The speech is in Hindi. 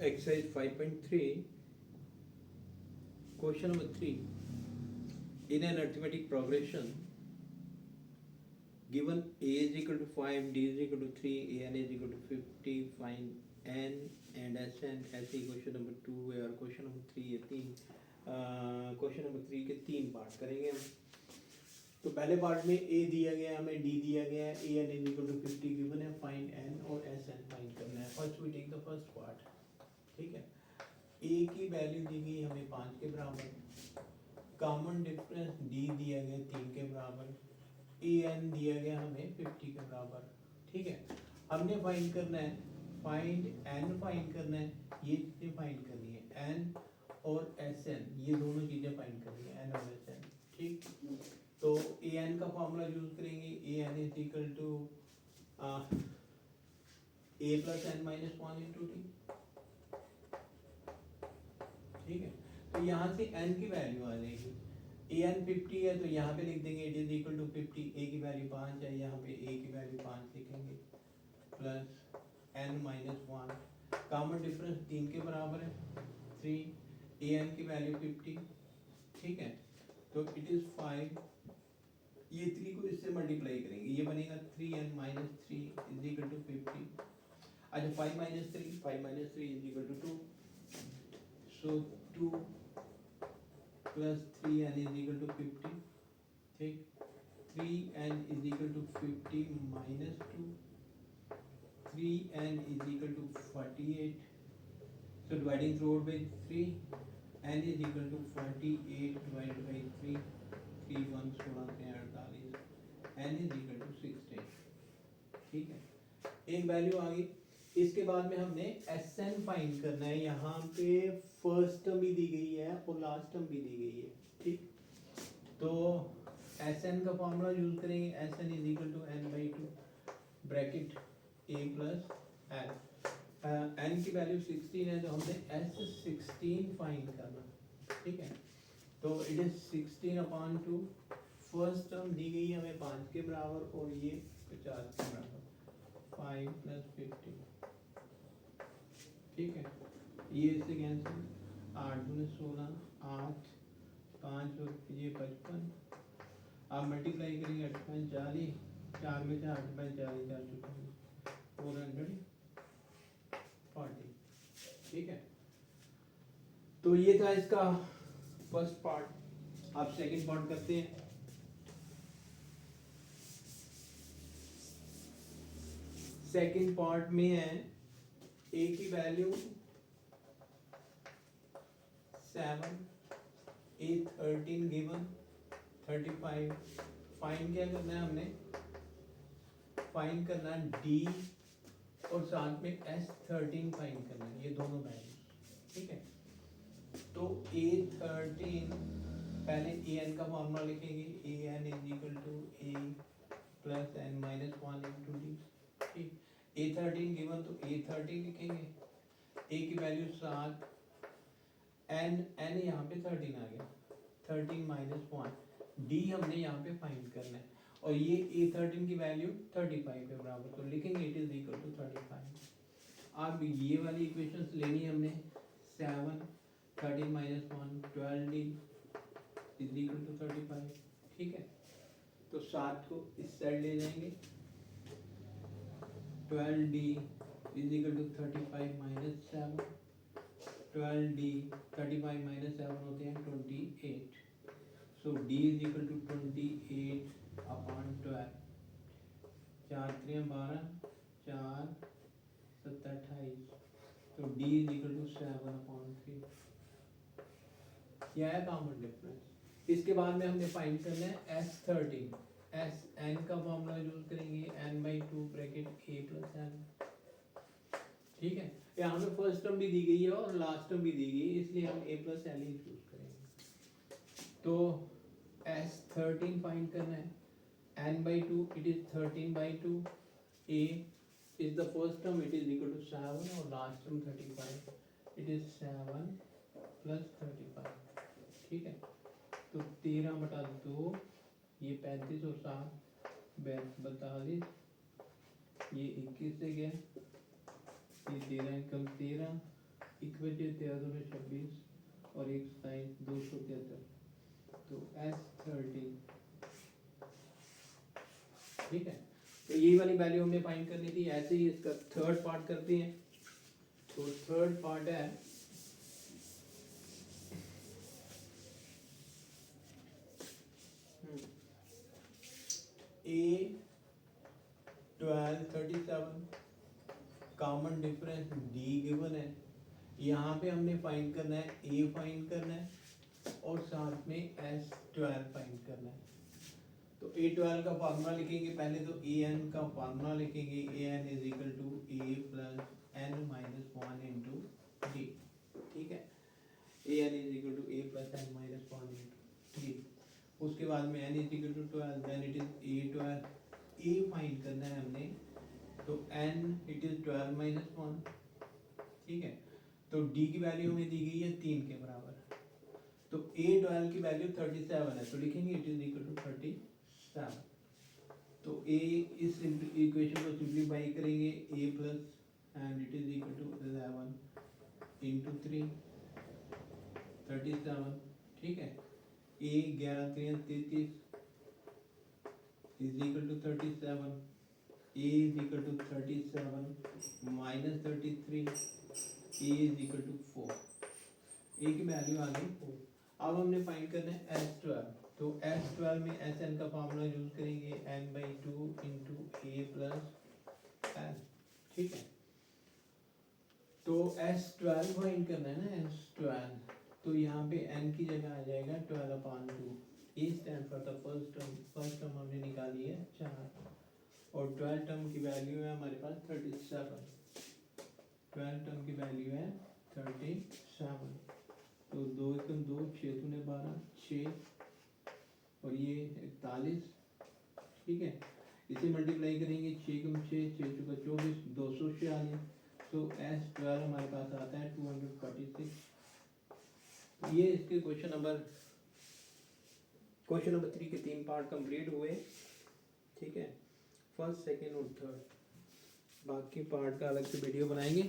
Exercise 5.3, question number 3. In an arithmetic progression, given a is equal to 5, d is equal to 3, an is equal to 50, find n and sn. ऐसे ही क्वेश्चन नंबर 2 है और क्वेश्चन नंबर 3 है 3. क्वेश्चन नंबर 3 के 3 पार्ट करेंगे हम. तो पहले पार्ट में a दिया गया है, हमें d दिया गया है, a n is equal to 50 given है, फाइंड n और sn फाइंड करना है. First we take the first part. ठीक है. a की वैल्यू दी गई हमें 5 के बराबर, कॉमन डिफरेंस d दिया गया 3 के बराबर, an दिया गया हमें 50 के बराबर. ठीक है. हमने फाइंड करना है, फाइंड n फाइंड करना है, ये चीज़ें फाइंड करनी है, n और sn, ये दोनों चीज़ें फाइंड करनी है, n और sn. ठीक. तो an का फॉर्मूला यूज करेंगे, an is equal to a plus n minus 1 into t. ठीक है. तो यहाँ से n की वैल्यू आ जाएगी, an 50 है तो यहाँ पे लिख देंगे it is equal to 50, a की वैल्यू 5 है, यहाँ पे a की वैल्यू 5 लिखेंगे, plus n minus 1, common difference 3 के बराबर है 3, an की वैल्यू 50. ठीक है. तो इट इज 5, ये 3 को इससे मल्टीप्लाई करेंगे, ये बनेगा 3n minus 3 is equal to 50. अच्छा 5 minus 3 is equal to 2, so 2 plus 3n is equal to 50. ठीक. 3n is equal to 50 minus 2, 3n is equal to 48. So dividing throughout by 3, n is equal to 48 divided by 3, 3 1 16 3 48, n is equal to 16. ठीक है. एक वैल्यू आ गई. इसके बाद में हमने Sn फाइंड करना है. यहाँ पे फर्स्ट टर्म भी दी गई है और लास्ट टर्म भी दी गई है. ठीक. तो Sn का फॉर्मूला यूज करेंगे, Sn is equal to n by 2 bracket a plus n. n की वैल्यू 16 है तो हमने S16 फाइंड करना. ठीक है. तो it is 16 upon 2. First term दी गई हमें 5 के बराबर और ये 50 के बराबर, 5 प्लस 50. ठीक है. ये इससे कैंसिल, 8 दूनी 16, 8 5 और ये 55. आप मल्टीप्लाई करेंगे 8 5 40, 4 में 4 8 5 40 4 440. ठीक है. तो ये था इसका फर्स्ट पार्ट. आप सेकंड पार्ट करते हैं. सेकंड पार्ट में है a की वैल्यू 7, a 13 गिवन 35. फाइंड क्या करना है हमने, फाइंड करना है d और साथ में S13 फाइंड करना है, ये दोनों वैल्यू. ठीक है. तो a13 पहले an का फॉर्मूला लिखेंगे, an is equal to a plus n minus 1 into d. ठीक. a13 गिवन तो a13 लिखेंगे, a की वैल्यू 7, n यहाँ पे 13 आ गया, 13 माइनस 1, d हमने यहाँ पे फाइंड करना है और ये a13 की वैल्यू 35 के बराबर, तो लिखेंगे इट इज इक्वल टू 35. अब ये वाली इक्वेशंस लेनी है हमने, 7 13 minus 1 12d is equal to 35. ठीक है. तो 7 को इस साइड ले जाएंगे, 12d is equal to 35 minus 7, 12d 35 minus 7 होते हैं 28. So d is equal to 28 upon 12, 4 3 12, 4 7 28. तो d is equal to 7 upon 3. यह है कॉमन डिफरेंस. इसके बाद में हमने फाइंड करना है S13. Sn का फॉर्मूला यूज करेंगे, n by 2 bracket a plus n. ठीक है. यहाँ पे फर्स्ट टर्म भी दी गई है और लास्ट टर्म भी दी गई है, इसलिए हम a प्लस l ही यूज करेंगे. तो S13 फाइंड करना है, n by 2 it is 13 by 2, a is the first term it is equal to 7 और last term 35, it is 7 plus 35. ठीक है. तो 13 बटा 2, ये 35 और 7 42, ये 21 से गया, ये 13 कम 13, 1 बजे 13 26 और 1 साइन 273, तो S13, ठीक है। तो ये वाली वैल्यू हमने फाइंड करनी थी। ऐसे ही इसका थर्ड पार्ट करते हैं। तो थर्ड पार्ट है A12 37, common difference D given है। यहाँ पे हमने फाइंड करना है A फाइंड करना है और साथ में S12 फाइंड करना है। तो A12 का फार्मूला लिखेंगे, पहले तो AN का फार्मूला लिखेंगे, AN is equal to A plus N minus 1 into D, ठीक है। AN is equal to A plus N minus 1 into D। उसके बाद में N is equal to 12, then it is A12, A find करना है हमने, तो N इट इज 12 माइनस 1, ठीक है। तो D की वैल्यू हमें दी गई है 3 के बराबर, तो A12 की वैल्यू 37 है, तो लिखेंगे इट इज इक्वल टू 37। तो A इस इक्वेशन को सिंप्लीफाई करेंगे, A plus and it is equal to 11 into 3 37, ठीक है। A 11 3 33 is equal to 37, A is equal to 37 minus 33, A is equal to 4, A की वैल्यू आ गई 4। अब हमने फाइंड करना है S12, तो S12 में Sn का फार्मूला यूज करेंगे, n/2 into A plus N, ठीक है। तो S12 फाइंड करना है ना, S12, तो यहाँ पे n की जगह आ जाएगा 12/2। A stand for the first term हमने निकाली है 4, और 12 टर्म की वैल्यू है हमारे पास 37, 12 टर्म की वैल्यू है 37, तो 2 एकम 2, 6 दूने 12, 6 और ये 41, ठीक है। इसे मल्टीप्लाई करेंगे, 6 कम 6, 6 चौका 24, 246, तो S12 हमारे पास आता है 246। ये इसके क्वेश्चन नंबर 3 के 3 पार्ट कंप्लीट हुए, ठीक है, फर्स्ट सेकेंड और थर्ड। बाकी पार्ट का अलग से वीडियो बनाएंगे।